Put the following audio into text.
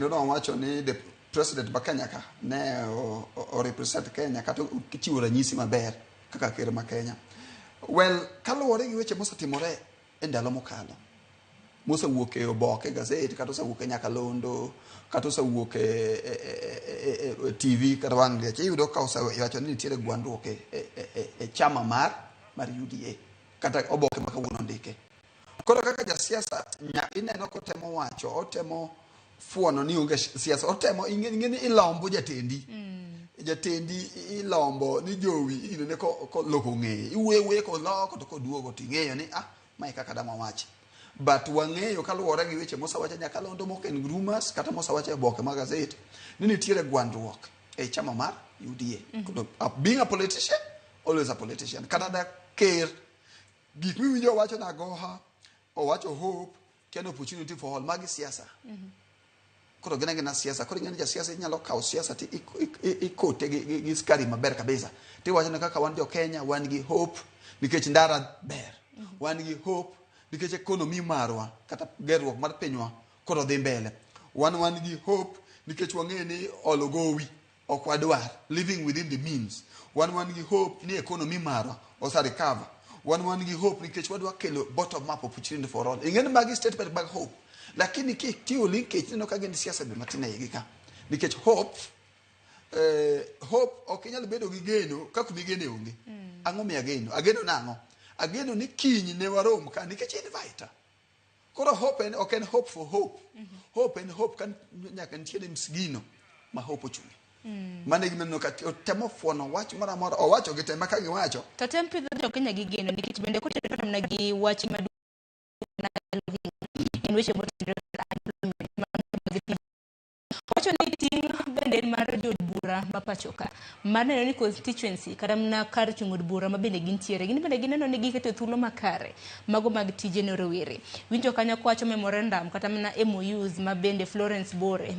Owacho ni the president ba Kenya ka ne o represent Kenya kata kichiwo ranyisi maber kaka ker ma Kenya. Well, kaluwore gi weche mosetimore e ndalo mokalo, mosewuok e oboke gazet kata osewuok e Nyakalondo kata osewuok e TV kata wang' liech, iyudo ka osewacho ni nitiere gwandruok e chama mar UDA kata oboke ma kawuono ndike. Koro kaka jasiasa ineno kotemo wacho, otemo fuono ni onge siasa, otemo ingeni ilombo jatendi. Jatendi ilombo ni jowi inene ko loko ng'eye. Iwewe ko loko to koduogo ting'eyo ni mai kaka dama wachi. But wang'eyo kaluwore gi weche mosawacha Nyakalondo moken rumors kata mosawacha e boke magazet ni nitiere gwandruok e chama mar UDA. Being a politician, always a politician. Canada care gik miwinjo wacho na goha, owacho hope, can opportunity for all magi siasa. Koro gina siasa, koro ng'ani siasa inyalo kawo siasa ti ikote gi skari maber kabisa. Ti wacho kaka wan jo Kenya wan gi hope nikech ndara ber. Wan gi hope nikech economy marwa kata gerruok mar pinywa koro dhi mbele. Wan gi hope nikech wang'e ni ologowi ok wadwar, living within the means. Wan gi hope ni economy marwa osa recover. Wan gi hope nikech wadwa kelo bottom up opportunity for all. Ing'eni magi statement bag hope. Lakini kitiyo linkage nino kageni siasa be matina yigika. Nikech hope ok inyalo bedo gi geno kaka migene onge. Ang'o mi ageno? Ageno nang'o? Ageno ni kiny ne warom ka nikech invite. Koro hope ok en hope for hope. Hope en hope kan nyaka nitiere msigino ma hope ochungi. Mane gimeno ka temo fuono wach mara mara owacho gi tema ka giwacho. To tempo jo Kenya gi geno nikech bende kote na gi wach madu en weche motendore wacho ni ting' bende mar jod bura ma pachoka mar neno ni constituency kata mna kar chung' od bura ma bende gintiere gin bende gineno ni giketo thuolo makare mago mag tije ne rowere winjo kanyo kwacho memorandum kata mna MOUs ma bende Florence Bore